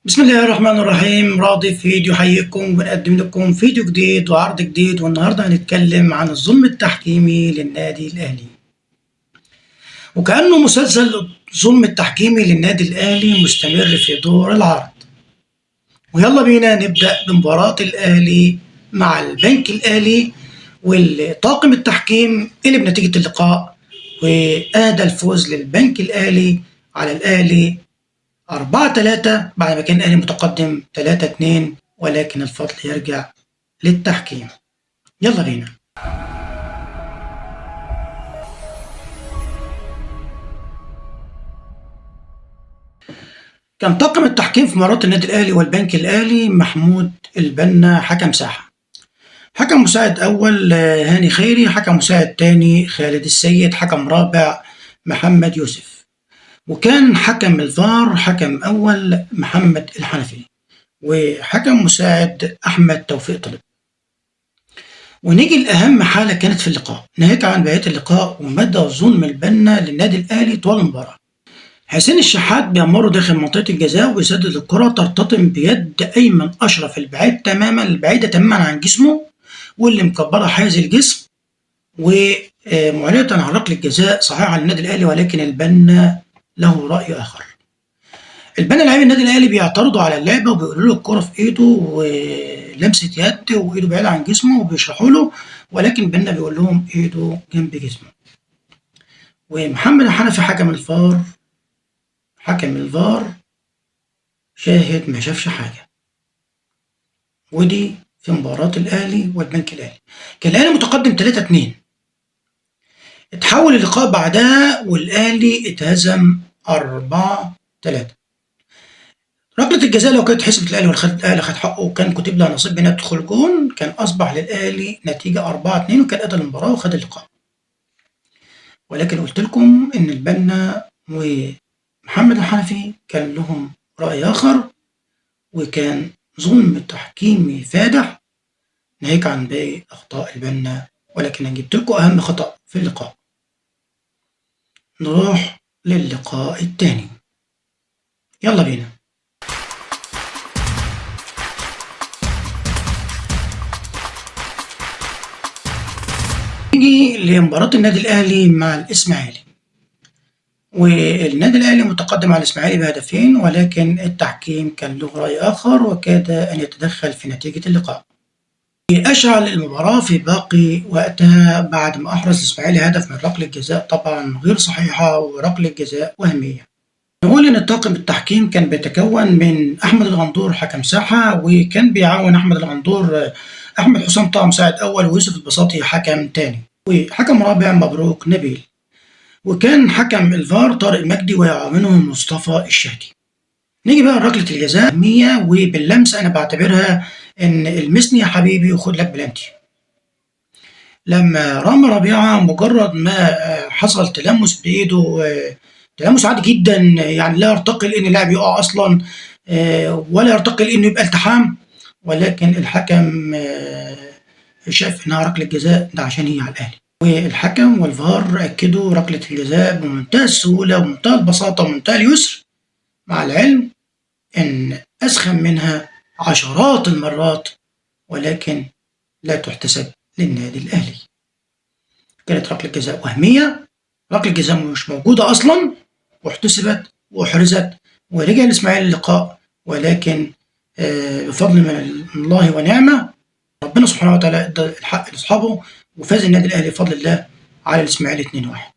بسم الله الرحمن الرحيم. راضي فيديو يحييكم ونقدم لكم فيديو جديد وعرض جديد، والنهارده هنتكلم عن الظلم التحكيمي للنادي الأهلي. وكأنه مسلسل الظلم التحكيمي للنادي الأهلي مستمر في دور العرض. ويلا بينا نبدأ بمباراة الأهلي مع البنك الأهلي والطاقم التحكيم اللي بنتيجة اللقاء، وأهدى الفوز للبنك الأهلي على الأهلي 4-3 بعد ما كان الأهلي متقدم 3-2، ولكن الفضل يرجع للتحكيم. يلا بينا. كان طاقم التحكيم في مباراة النادي الأهلي والبنك الأهلي: محمود البنا حكم ساحة، حكم مساعد أول هاني خيري، حكم مساعد تاني خالد السيد، حكم رابع محمد يوسف، وكان حكم الفار حكم أول محمد الحنفي، وحكم مساعد أحمد توفيق طلب. ونيجي لأهم حالة كانت في اللقاء، ناهيك عن بقية اللقاء ومدى ظلم البنا للنادي الأهلي طوال المباراة. حسين الشحات بيمر داخل منطقة الجزاء ويسدد الكرة ترتطم بيد أيمن أشرف البعيدة تماما عن جسمه، واللي مكبرة حيز الجسم، ومعلنة عن ركلة جزاء صحيحة للنادي الأهلي، ولكن البنا له رأي آخر. البنا لاعبي النادي الاهلي بيعترضوا على اللعبه وبيقولوا له الكره في ايده ولمسه يد وايده بعيده عن جسمه وبيشرحوا له، ولكن البنا بيقول لهم ايده جنب جسمه. ومحمد الحنفي حكم الفار شاهد ما شافش حاجه. ودي في مباراه الاهلي والبنك الاهلي. كان الاهلي متقدم 3-2، اتحول اللقاء بعدها والاهلي اتهزم 4-3. ركلة الجزاء لو كانت حسبت الأهلي خد حقه وكان كتب لها نصيب بأنها تدخل جون، كان أصبح للأهلي نتيجة 4-2 وكان قتل المباراة وخد اللقاء. ولكن قلت لكم إن البنا ومحمد الحنفي كان لهم رأي آخر، وكان ظلم تحكيمي فادح ناهيك عن باقي أخطاء البنا، ولكن أنا جبت لكم أهم خطأ في اللقاء. نروح للقاء التاني. يلا بينا. نيجي لمباراة النادي الأهلي مع الإسماعيلي، والنادي الأهلي متقدم على الإسماعيلي بهدفين، ولكن التحكيم كان له رأي آخر وكاد أن يتدخل في نتيجة اللقاء. أشعل المباراة في باقي وقتها بعد ما أحرز الإسماعيلي هدف من ركلة جزاء طبعا غير صحيحة وركلة جزاء وهمية. نقول إن طاقم التحكيم كان بيتكون من أحمد الغندور حكم ساحة، وكان بيعاون أحمد الغندور أحمد حسام طه مساعد أول، ويوسف البساطي حكم تاني، وحكم رابع مبروك نبيل، وكان حكم الفار طارق مجدي ويعاونه مصطفى الشهدي. نيجي بقى لركلة الجزاء 100، وباللمس أنا بعتبرها إن المسني يا حبيبي وخد لك بلانتي. لما رامي ربيعة مجرد ما حصل تلمس بإيده، تلمس عادي جدا، يعني لا يرتقي لأن اللاعب يقع أصلا ولا يرتقي لأنه يبقى التحام، ولكن الحكم شاف إنها ركلة جزاء، ده عشان هي على الأهلي. والحكم والفار أكدوا ركلة الجزاء بمنتهى السهولة ومنتهى البساطة ومنتهى اليسر، مع العلم إن أسخن منها عشرات المرات، ولكن لا تحتسب للنادي الأهلي. كانت ركلة جزاء وهمية، ركلة جزاء مش موجودة أصلا، واحتسبت وأحرزت ورجع الإسماعيلي اللقاء، ولكن بفضل من الله ونعمة ربنا سبحانه وتعالى ادى الحق لاصحابه، وفاز النادي الاهلي بفضل الله على الاسماعيلي 2-1.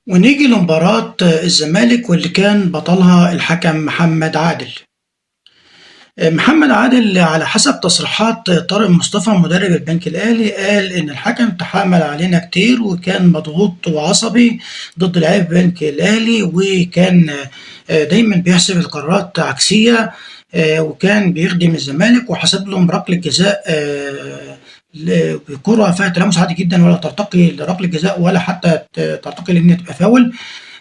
ونيجي لمباراة الزمالك واللي كان بطلها الحكم محمد عادل. محمد عادل على حسب تصريحات طارق مصطفى مدرب البنك الأهلي قال إن الحكم تحامل علينا كتير وكان مضغوط وعصبي ضد لاعبي البنك الأهلي، وكان دايما بيحسب القرارات عكسية، وكان بيخدم الزمالك وحسب لهم ركلة جزاء بكرة فيها تلامس عادي جدا ولا ترتقي لركلة جزاء ولا حتى ترتقي لأنها تبقى فاول،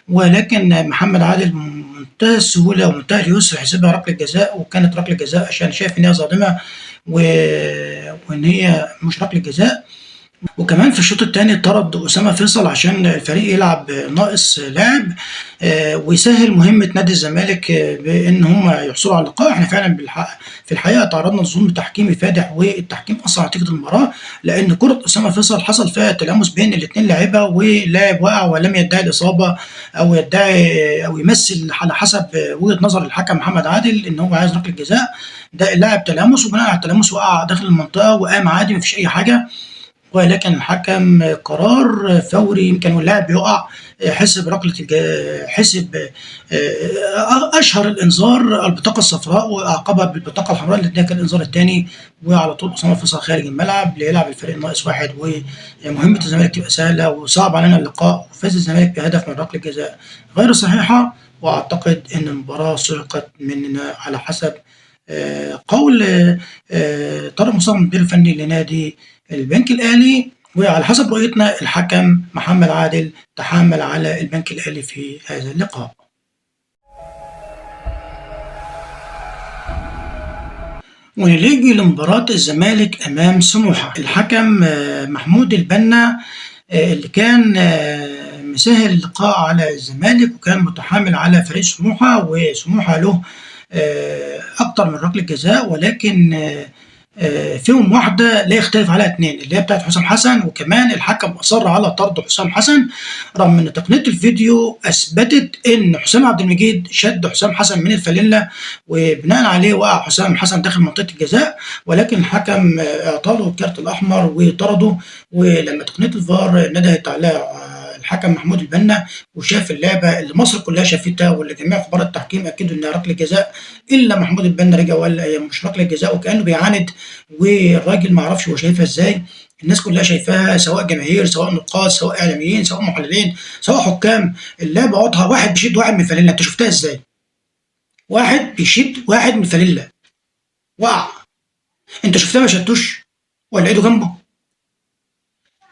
ولكن محمد عادل بمنتهى السهولة ومنتهى اليسر حسبها ركلة جزاء، وكانت ركلة جزاء عشان شايف إن هي ظالمة وإن هي مش ركلة جزاء. وكمان في الشوط الثاني طرد أسامة فيصل عشان الفريق يلعب ناقص لاعب، ويسهل مهمة نادي الزمالك بإن هم يحصلوا على اللقاء. احنا فعلا في الحقيقة تعرضنا لظلم تحكيمي فادح، والتحكيم أثر على نتيجة المباراة، لأن كرة أسامة فيصل حصل فيها تلامس بين الاثنين لاعيبة، ولاعب وقع ولم يدعي الإصابة أو يدعي أو يمثل على حسب وجهة نظر الحكم محمد عادل إن هو عايز ركلة جزاء. ده اللاعب تلامس، وبناء على التلامس وقع داخل المنطقة وقام عادي مفيش أي حاجة، ولكن الحكم قرار فوري يمكن واللاعب بيقع حسب حسب اشهر الانذار البطاقه الصفراء، واعقبها بالبطاقه الحمراء اللي اداها الانذار الثاني، وعلى طول اسامه فيصل خارج الملعب ليلعب الفريق ناقص واحد. ومهمه الزمالك تبقى سهله وصعب علينا اللقاء، وفاز الزمالك بهدف من ركله جزاء غير صحيحه. واعتقد ان المباراه سرقت مننا على حسب قول طارق مصطفى المدير الفني لنادي البنك الأهلي. وعلى حسب رؤيتنا الحكم محمد عادل تحامل على البنك الأهلي في هذا اللقاء. ونيجي لمباراة الزمالك أمام سموحة. الحكم محمود البنا اللي كان مسهل اللقاء على الزمالك، وكان متحامل على فريق سموحة، وسموحة له أكتر من ركلة جزاء، ولكن فيهم واحدة لا يختلف عليها اتنين، اللي هي بتاعت حسام حسن. وكمان الحكم أصر على طرد حسام حسن رغم إن تقنية الفيديو أثبتت إن حسام عبد المجيد شد حسام حسن من الفانيلا، وبناء عليه وقع حسام حسن داخل منطقة الجزاء، ولكن الحكم أعطاه الكارت الأحمر وطرده. ولما تقنية الفار ندهت على الحكم محمود البنا وشاف اللعبه اللي مصر كلها شافتها واللي جميع خبراء التحكيم اكدوا انها ركله جزاء، الا محمود البنا رجع وقال هي مش ركله جزاء، وكانه بيعاند، والراجل ما اعرفش هو شايفها ازاي. الناس كلها شايفاها، سواء جماهير سواء نقاد سواء اعلاميين سواء محللين سواء حكام. اللعبه واضحه، واحد بيشد واحد من الفانيلا، انت شفتها ازاي؟ واحد بيشد واحد من الفانيلا وقع، انت شفتها ما شدتوش ولا ايده جنبه؟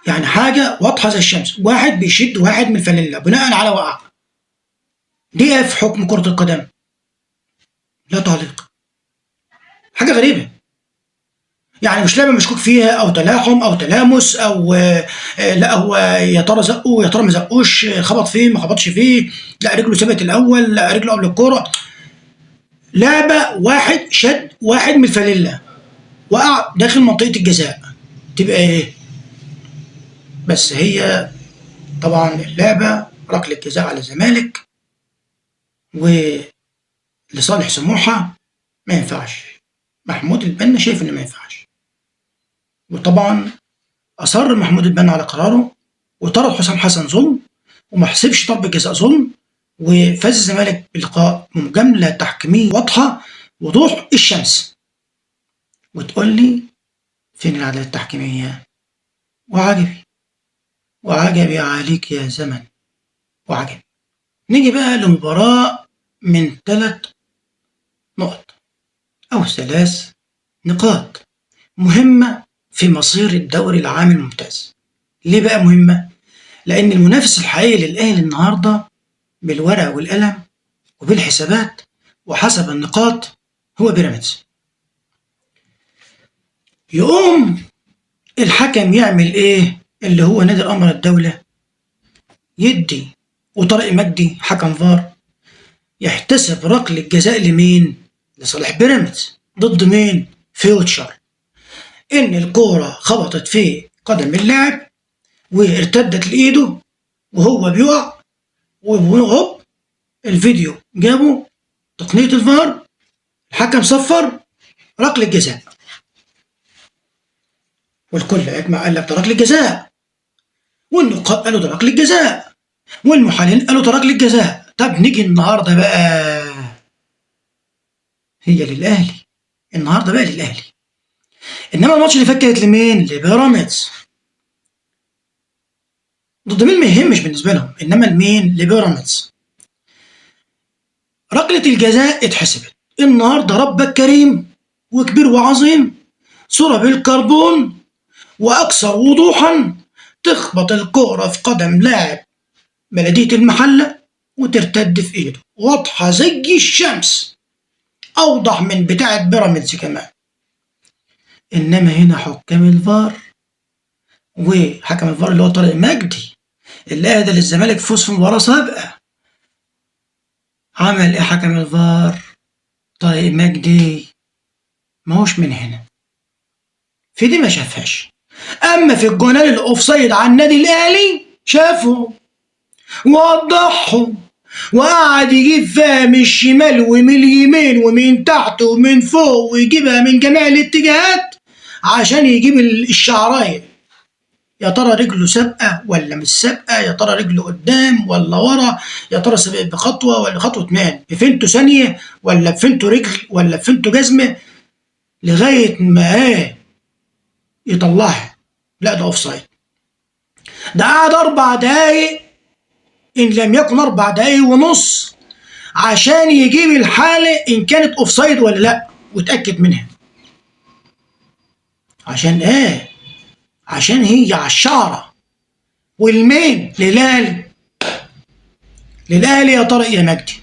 يعني حاجة واضحة زي الشمس، واحد بيشد واحد من الفانيلا بناء على وقع. دي ايه في حكم كرة القدم؟ لا تعليق. حاجة غريبة، يعني مش لعبة مشكوك فيها أو تلاحم أو تلامس أو لا هو يا ترى زقه يا ترى ما زقوش، خبط فيه ما خبطش فيه، لا رجله ثبت الأول لا رجله قبل الكورة. لعبة واحد شد واحد من الفانيلا وقع داخل منطقة الجزاء، تبقى ايه؟ بس هي طبعا اللعبة ركلة جزاء على الزمالك، ولصالح سموحة ما ينفعش. محمود البنا شايف انه ما ينفعش، وطبعا اصر محمود البنا على قراره وطرد حسام حسن ظلم، وما حسبش ضربة جزاء ظلم، وفاز الزمالك باللقاء بمجاملة تحكيمية واضحة وضوح الشمس. وتقول لي فين العدالة التحكيمية؟ وعجبي وعجبي عليك يا زمن وعجبي. نيجي بقى لمباراة من 3 نقط أو 3 نقاط مهمة في مصير الدوري العام الممتاز. ليه بقى مهمة؟ لأن المنافس الحقيقي للأهلي النهاردة بالورقة والقلم وبالحسابات وحسب النقاط هو بيراميدز. يقوم الحكم يعمل إيه؟ اللي هو نادي الأمر الدولة يدي وطارق مجدي حكم فار يحتسب ركلة جزاء لمين؟ لصالح بيراميدز. ضد مين؟ فيوتشر. إن الكورة خبطت في قدم اللاعب وارتدت لإيده وهو بيقع، وهوب الفيديو جابه تقنية الفار، الحكم صفر ركلة جزاء، والكل أجمع قال لك ده ركلة جزاء، والنقاد قالوا ده ركلة جزاء، والمحللين قالوا ده ركلة جزاء. طب نيجي النهارده بقى، هي للأهلي النهارده بقى للأهلي، إنما الماتش اللي فات كانت لمين؟ لبيراميدز. ضد مين ما يهمش بالنسبة لهم، إنما لمين؟ لبيراميدز. ركلة الجزاء اتحسبت النهارده ربك كريم وكبير وعظيم، صورة بالكربون وأكثر وضوحا، تخبط الكورة في قدم لاعب بلدية المحلة وترتد في إيده، واضحة زي الشمس، أوضح من بتاعة بيراميدز كمان. إنما هنا حكام الفار وحكم الفار اللي هو طارق مجدي اللي اهدى للزمالك فوز في مباراه سابقه. عمل ايه حكم الفار؟ طارق مجدي ماهوش من هنا، في دي ما شافهاش. اما في الجونان الاوفسايد على النادي الاهلي شافه ووضحهم، وقعد يجيب فيها من الشمال ومن اليمين ومن تحت ومن فوق ويجيبها من جميع الاتجاهات عشان يجيب الشعرايه. يا ترى رجله سابقه ولا مش سابقه؟ يا ترى رجله قدام ولا ورا؟ يا ترى سابق بخطوه ولا خطوه مان؟ بفنته ثانيه ولا بفنته رجل ولا بفنته جزمه؟ لغايه ما يطلعها. لا ده اوف سايد. ده قعد 4 دقايق، ان لم يكن 4 دقايق ونص، عشان يجيب الحاله ان كانت اوف سايد ولا لا واتاكد منها. عشان ايه؟ عشان هي على الشعره. والمين؟ للاهلي. للاهلي يا طارق يا مجدي.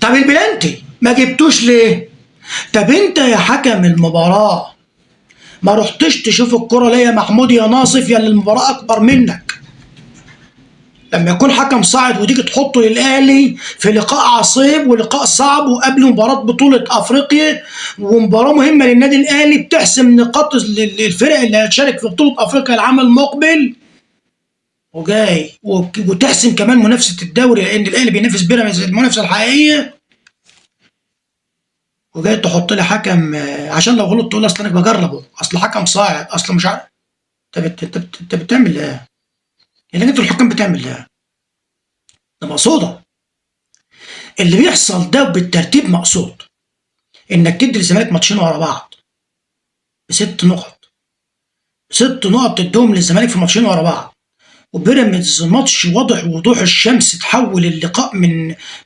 طب البلانتي ما جبتوش ليه؟ طب انت يا حكم المباراه ما رحتش تشوف الكره ليه يا محمود يا ناصف يا اللي المباراه اكبر منك؟ لما يكون حكم صاعد وتيجي تحطه للاهلي في لقاء عصيب ولقاء صعب وقبل مباراه بطوله افريقيا ومباراه مهمه للنادي الاهلي بتحسم نقاط الفرق اللي هتشارك في بطوله افريقيا العام المقبل، وجاي وتحسم كمان منافسه الدوري لان الاهلي بينافس بيراميدز المنافسه الحقيقيه، وجاي تحط لي حكم عشان لو غلط تقول اصل انا بجربه، اصل حكم صاعد، اصل مش عارف. انت بتعمل ايه؟ يعني انت الحكام بتعمل ايه؟ ده مقصوده. اللي بيحصل ده بالترتيب مقصود. انك تدي للزمالك ماتشين ورا بعض ب6 نقط، 6 نقط تديهم للزمالك في ماتشين ورا بعض، وبيراميدز ماتش واضح وضوح الشمس تحول اللقاء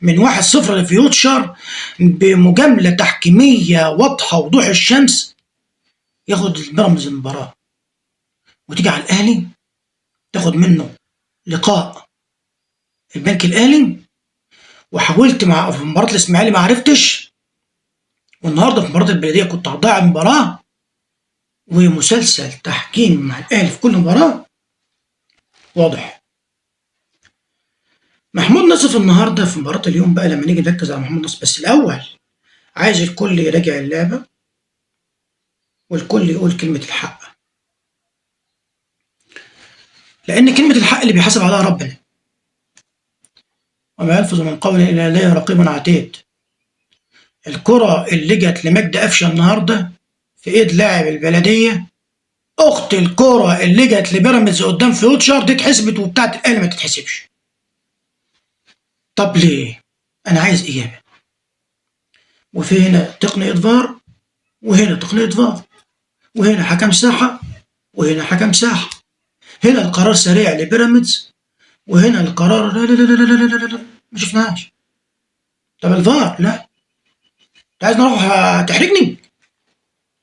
من 1-0 لفيوتشر بمجامله تحكيميه واضحه وضوح الشمس، ياخد بيراميدز المباراه وتيجي على الاهلي تاخد منه لقاء البنك الاهلي. وحاولت في مباراه الاسماعيلي ما عرفتش، والنهارده في مباراه البلديه كنت هتضيع المباراه، ومسلسل تحكيم مع الاهلي في كل مباراه واضح. محمود نصف النهارده في مباراه اليوم بقى لما نيجي نركز على محمود نصف، بس الاول عايز الكل يراجع اللعبه والكل يقول كلمه الحق، لان كلمه الحق اللي بيحاسب عليها ربنا. وما يلفظ من قول الا لديه رقيب عتيد. الكره اللي جت لمجدي قفشه النهارده في ايد لاعب البلديه اخت الكره اللي جت لبيراميدز قدام فيوتشر دي اتحسبت وبتاعت الاهلي ما تتحسبش. طب ليه؟ انا عايز اجابه. وفي هنا تقنيه فار وهنا تقنيه فار، وهنا حكم ساحه وهنا حكم ساحه، هنا القرار سريع لبيراميدز وهنا القرار لا لا لا لا لا لا لا لا ما شفناهاش. طب الفار لا، انت عايز نروح تحرجني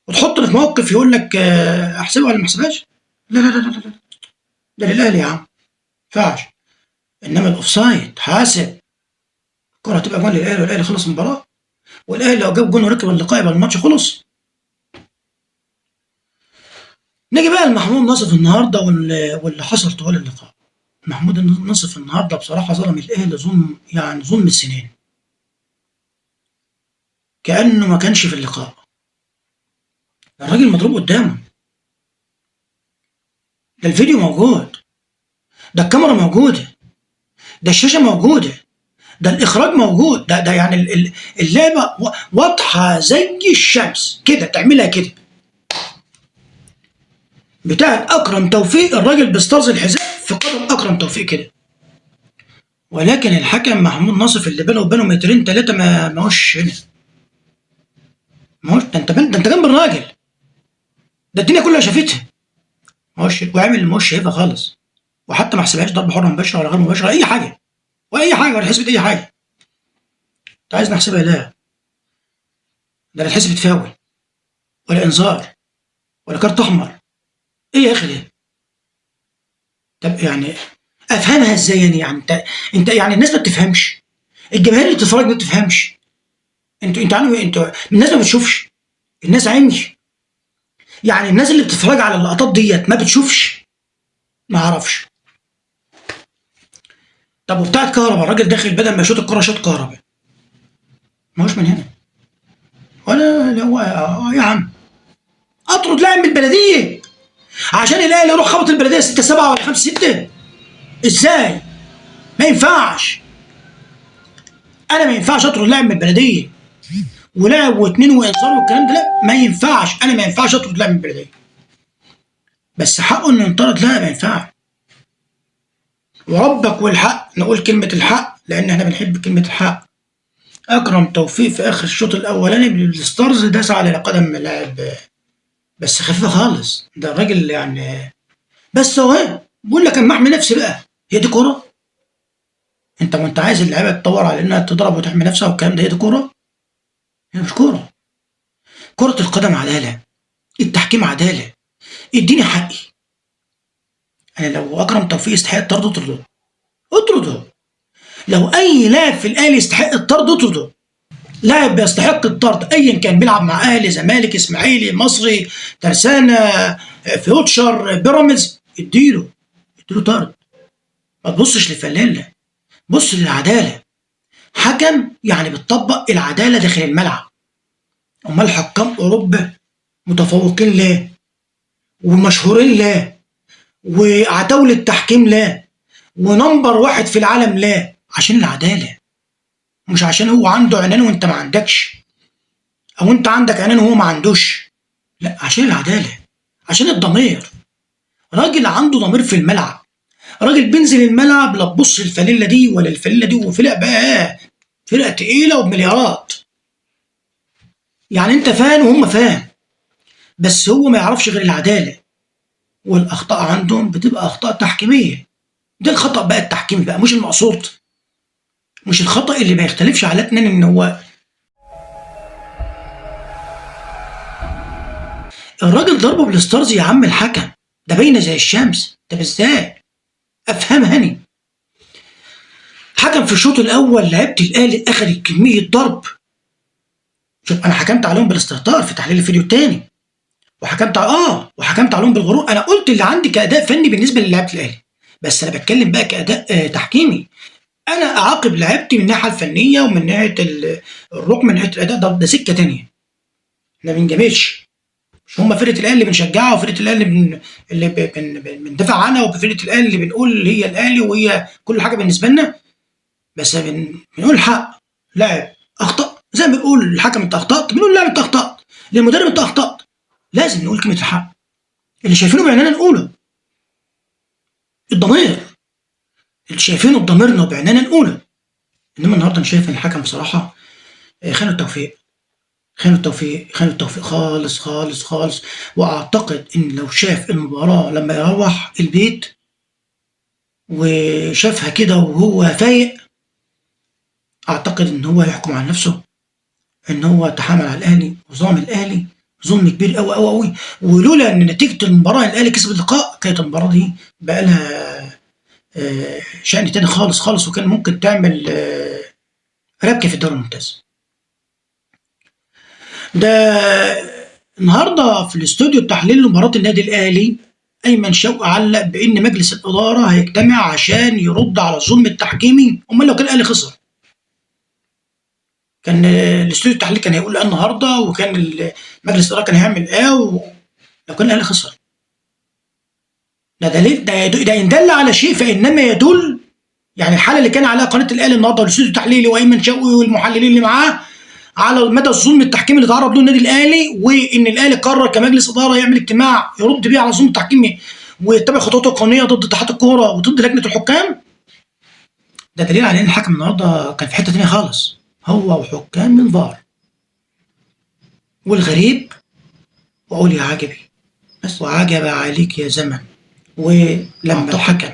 وتحطني في موقف يقول لك احسبها ولا ما احسبهاش؟ لا لا لا لا لا، ده للاهلي يا عم ما ينفعش. انما الاوفسايد حاسب، الكره هتبقى جون للاهلي والاهلي خلص المباراه، والاهلي لو جاب جون وركب اللقاء يبقى الماتش خلص. نيجي بقى لمحمود نصف النهارده واللي حصل طوال اللقاء. محمود نصف النهارده بصراحه ظلم الاهلي ظلم، يعني ظلم السنين، كانه ما كانش في اللقاء. الراجل مضروب قدامه، ده الفيديو موجود، ده الكاميرا موجوده، ده الشاشه موجوده، ده الاخراج موجود، ده يعني اللعبه واضحه زي الشمس كده، تعملها كده. بتاع اكرم توفيق الراجل بيسترز الحذاء في قدم اكرم توفيق كده، ولكن الحكم محمود ناصف اللي بينه وبينه مترين 3 ما هوش هنا، ما هوش. ده انت جنب الراجل، ده الدنيا كلها شافتها، ما هوش وعامل اللي ما هوش شايفها خالص، وحتى ما حسبهاش ضربه حره مباشره ولا غير مباشره اي حاجه، واي حاجه ولا حسبت اي حاجه. انت عايز نحسبها لا، ده لا اتحسبت فاول ولا انذار ولا كارت احمر. ايه يا اخي ده؟ طب يعني افهمها ازاي يعني انت يعني الناس ما بتفهمش، الجماهير اللي بتتفرج ما بتفهمش، انتوا الناس ما بتشوفش، الناس عمي. يعني الناس اللي بتتفرج على اللقطات ديت ما بتشوفش؟ ما اعرفش. طب وبتاعت كهربا، الراجل داخل بدل ما يشوط الكرة شاط كهربا، ما هوش من هنا ولا لا هو يا عم. اطرد لاعب من البلديه عشان الاهلي يروح خبط البلديه 6 7 ولا 5 6؟ ازاي؟ ما ينفعش. انا ما ينفعش اطرد لاعب من البلديه ولاعب واثنين وانذار والكلام ده، لا ما ينفعش. انا ما ينفعش اطرد لاعب من البلديه، بس حقه انه ينطرد؟ لا ما ينفعش. وربك والحق نقول كلمه الحق، لان احنا بنحب كلمه الحق. اكرم توفيق في اخر الشوط الاولاني بالستارز داس على قدم لاعب، بس خفيفه خالص. ده الراجل يعني، بس هو إيه؟ بقول لك اما احمي نفسي بقى. هي دي كوره؟ انت وانت عايز اللعيبه تدور على انها تضرب وتحمي نفسها والكلام ده، هي دي كوره؟ هي مش كوره. كره القدم عداله، التحكيم عداله. اديني حقي. انا لو اكرم توفيق يستحق الطرد اطرده، اطرده. لو اي لاعب في الاهلي يستحق الطرد اطرده. لاعب بيستحق الطرد ايا كان، بيلعب مع اهلي زمالك اسماعيلي مصري ترسانه فيوتشر بيراميدز، اديله طرد. ما تبصش للفلان، بص للعداله. حكم يعني بتطبق العداله داخل الملعب. امال حكام اوروبا متفوقين ليه ومشهورين ليه وعتاولة التحكيم ليه ونمبر واحد في العالم ليه؟ عشان العداله، مش عشان هو عنده عنان وانت ما عندكش، او انت عندك عنان وهو ما عندوش. لا، عشان العداله، عشان الضمير. راجل عنده ضمير في الملعب. راجل بينزل الملعب لا تبص الفانيلا دي ولا الفانيلا دي، وفرق بقى فرقه تقيله وبمليارات. يعني انت فاهم وهم فاهم، بس هو ما يعرفش غير العداله. والاخطاء عندهم بتبقى اخطاء تحكيميه. ده الخطا بقى التحكيمي بقى، مش المقصود، مش الخطا اللي ما يختلفش على اتنين ان هو الراجل ضربه بالستارز يا عم الحكم. ده باينه زي الشمس. طب ازاي افهمها هني؟ حكم في الشوط الاول لعيبه الاهلي اخذت كميه ضرب. شوف انا حكمت عليهم بالاستهتار في تحليل الفيديو الثاني، وحكمت عليهم بالغرور. انا قلت اللي عندي كاداء فني بالنسبه للاعيبه الاهلي، بس انا بتكلم بقى كاداء تحكيمي. انا اعاقب لعيبتي من الناحيه الفنيه ومن ناحيه الركن، من ناحيه الاداء. ده سكه ثانيه. احنا ما بنجاملش. مش هم فرقه الاهلي اللي بنشجعها وفرقه الاهلي اللي بندافع عنها، وفرقه الاهلي اللي بنقول هي الاهلي وهي كل حاجه بالنسبه لنا. بس بنقول الحق. لاعب اخطا زي ما بنقول الحكم انت اخطات، بنقول لاعب انت اخطات، للمدرب انت اخطات. لازم نقول كلمه الحق اللي شايفينه بعيننا نقوله. الضمير اللي شايفينه بضميرنا وبعيننا نقوله. انما النهارده انا شايف ان الحكم بصراحه خانوا التوفيق، خانوا التوفيق خالص خالص خالص. واعتقد ان لو شاف المباراه لما يروح البيت وشافها كده وهو فايق، اعتقد ان هو يحكم على نفسه ان هو تحامل على الاهلي وظلم الاهلي ظلم كبير قوي قوي قوي. ولولا ان نتيجه المباراه الاهلي كسب اللقاء، كانت المباراه دي بقى لها شأن تاني خالص خالص، وكان ممكن تعمل ربكه في الدوري الممتاز. ده النهارده في الاستوديو التحليل لمباراه النادي الاهلي، ايمن شوقي علق بان مجلس الاداره هيجتمع عشان يرد على الظلم التحكيمي. امال لو كان الاهلي خسر، كان الاستوديو التحليل كان هيقول ايه النهارده، وكان مجلس الاداره كان هيعمل ايه لو كان الاهلي خسر؟ ده دليل، ده ان دل على شيء فانما يدل. يعني الحاله اللي كان عليها قناه الاهلي النهارده والاستوديو التحليلي وايمن شوقي والمحللين اللي معاه على مدى الظلم التحكيمي اللي تعرض له النادي الاهلي، وان الاهلي قرر كمجلس اداره يعمل اجتماع يرد بيه على الظلم التحكيمي ويتبع خطواته القانونيه ضد اتحاد الكوره وضد لجنه الحكام. ده دليل على ان الحكم النهارده كان في حته ثانيه خالص، هو وحكام من فار. والغريب واقول يا عجبي بس، وعجب عليك يا زمن. ولما الحكم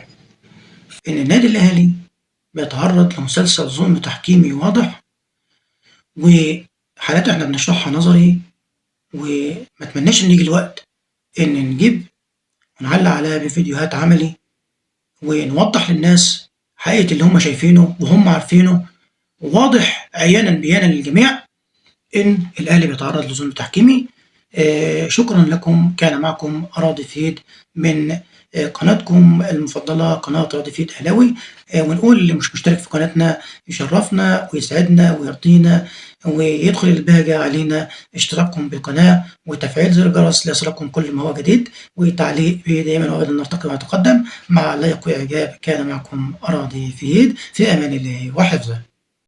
ان النادي الاهلي بيتعرض لمسلسل ظلم تحكيمي واضح، وحالات احنا بنشرحها نظري، وما اتمناش ان يجي الوقت ان نجيب ونعلق عليها بفيديوهات عملي ونوضح للناس حقيقة اللي هم شايفينه وهم عارفينه، واضح عيانا بيانا للجميع ان الاهلي بيتعرض لظلم تحكيمي. شكرًا لكم، كان معكم راضي فيد من قناتكم المفضلة قناة راضي فيد أهلاوي، ونقول اللي مش مشترك في قناتنا يشرفنا ويسعدنا ويرضينا ويدخل البهجة علينا اشتراككم بالقناة وتفعيل زر الجرس ليصلكم كل ما هو جديد، وتعليق دائمًا وأبدًا نلتقي ويتقدم مع لايق وإعجاب. كان معكم راضي فيد في أمان الله وحفظه.